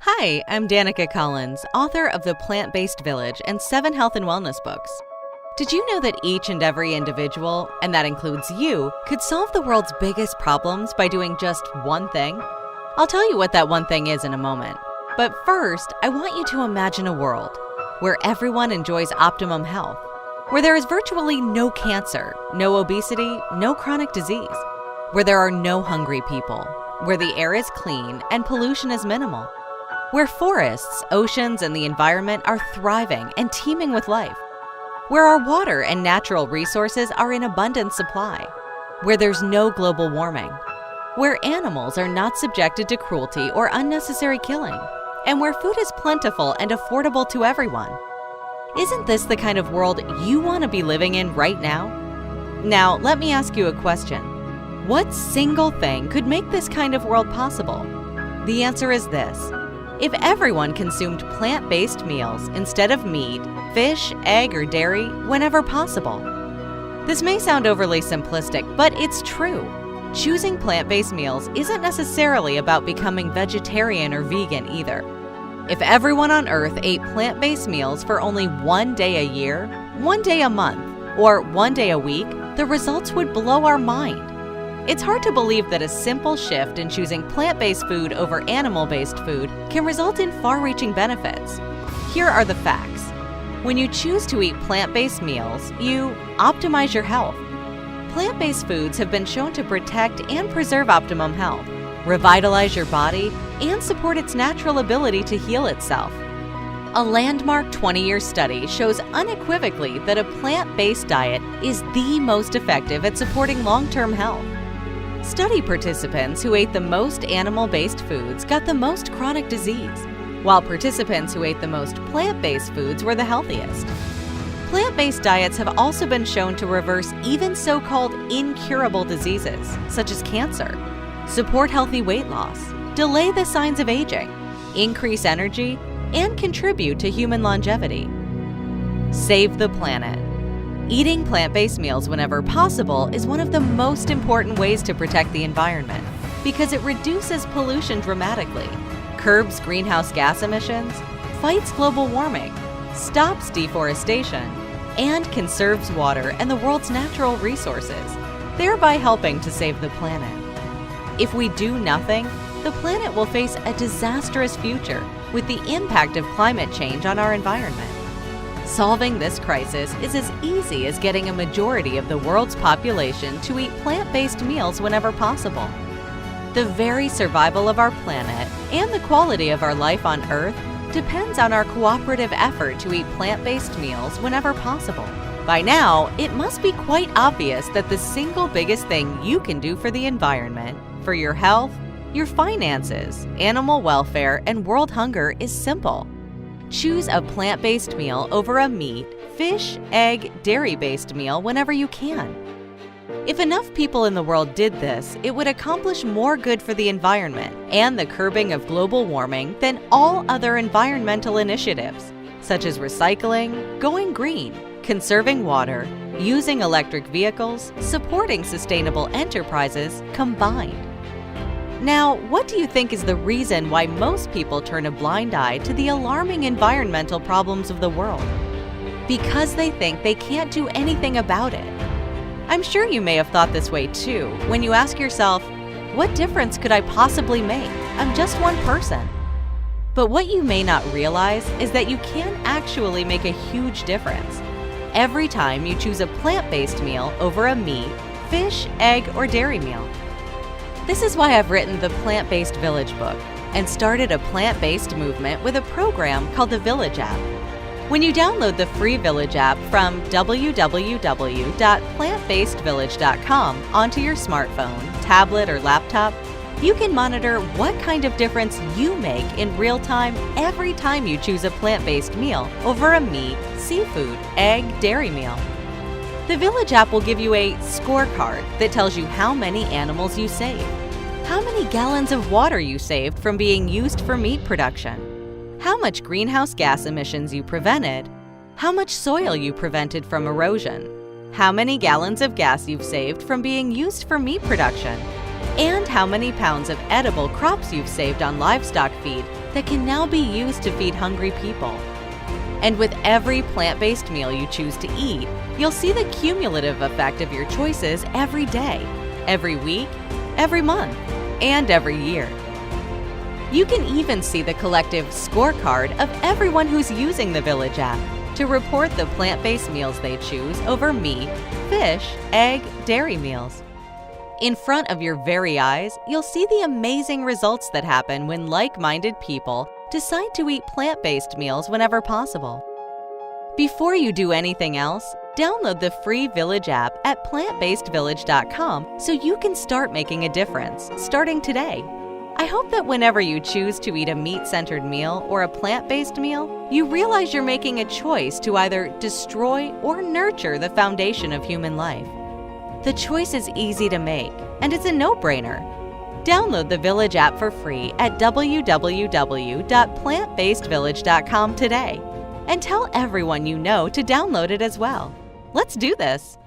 Hi, I'm Danica Collins, author of The Plant-Based Village and 7 health and wellness books. Did you know that each and every individual, and that includes you, could solve the world's biggest problems by doing just one thing? I'll tell you what that one thing is in a moment. But first, I want you to imagine a world where everyone enjoys optimum health, where there is virtually no cancer, no obesity, no chronic disease, where there are no hungry people, where the air is clean and pollution is minimal, where forests, oceans, and the environment are thriving and teeming with life, where our water and natural resources are in abundant supply, where there's no global warming, where animals are not subjected to cruelty or unnecessary killing, and where food is plentiful and affordable to everyone. Isn't this the kind of world you want to be living in right now? Now, let me ask you a question. What single thing could make this kind of world possible? The answer is this. If everyone consumed plant-based meals instead of meat, fish, egg, or dairy whenever possible. This may sound overly simplistic, but it's true. Choosing plant-based meals isn't necessarily about becoming vegetarian or vegan either. If everyone on Earth ate plant-based meals for only one day a year, one day a month, or one day a week, the results would blow our mind. It's hard to believe that a simple shift in choosing plant-based food over animal-based food can result in far-reaching benefits. Here are the facts. When you choose to eat plant-based meals, you optimize your health. Plant-based foods have been shown to protect and preserve optimum health, revitalize your body, and support its natural ability to heal itself. A landmark 20-year study shows unequivocally that a plant-based diet is the most effective at supporting long-term health. Study participants who ate the most animal-based foods got the most chronic disease, while participants who ate the most plant-based foods were the healthiest. Plant-based diets have also been shown to reverse even so-called incurable diseases, such as cancer, support healthy weight loss, delay the signs of aging, increase energy, and contribute to human longevity. Save the planet. Eating plant-based meals whenever possible is one of the most important ways to protect the environment because it reduces pollution dramatically, curbs greenhouse gas emissions, fights global warming, stops deforestation, and conserves water and the world's natural resources, thereby helping to save the planet. If we do nothing, the planet will face a disastrous future with the impact of climate change on our environment. Solving this crisis is as easy as getting a majority of the world's population to eat plant-based meals whenever possible. The very survival of our planet and the quality of our life on Earth depends on our cooperative effort to eat plant-based meals whenever possible. By now, it must be quite obvious that the single biggest thing you can do for the environment, for your health, your finances, animal welfare, and world hunger is simple. Choose a plant-based meal over a meat, fish, egg, dairy-based meal whenever you can. If enough people in the world did this, it would accomplish more good for the environment and the curbing of global warming than all other environmental initiatives, such as recycling, going green, conserving water, using electric vehicles, supporting sustainable enterprises combined. Now, what do you think is the reason why most people turn a blind eye to the alarming environmental problems of the world? Because they think they can't do anything about it. I'm sure you may have thought this way too when you ask yourself, what difference could I possibly make? I'm just one person. But what you may not realize is that you can actually make a huge difference every time you choose a plant-based meal over a meat, fish, egg, or dairy meal. This is why I've written the Plant-Based Village book and started a plant-based movement with a program called the Village app. When you download the free Village app from www.plantbasedvillage.com onto your smartphone, tablet, or laptop, you can monitor what kind of difference you make in real time every time you choose a plant-based meal over a meat, seafood, egg, dairy meal. The Village app will give you a scorecard that tells you how many animals you saved, how many gallons of water you saved from being used for meat production, how much greenhouse gas emissions you prevented, how much soil you prevented from erosion, how many gallons of gas you've saved from being used for meat production, and how many pounds of edible crops you've saved on livestock feed that can now be used to feed hungry people. And with every plant-based meal you choose to eat, you'll see the cumulative effect of your choices every day, every week, every month, and every year. You can even see the collective scorecard of everyone who's using the Village app to report the plant-based meals they choose over meat, fish, egg, dairy meals. In front of your very eyes, you'll see the amazing results that happen when like-minded people decide to eat plant-based meals whenever possible. Before you do anything else, download the free Village app at plantbasedvillage.com so you can start making a difference, starting today. I hope that whenever you choose to eat a meat-centered meal or a plant-based meal, you realize you're making a choice to either destroy or nurture the foundation of human life. The choice is easy to make, and it's a no-brainer. Download the Village app for free at www.plantbasedvillage.com today, and tell everyone you know to download it as well. Let's do this!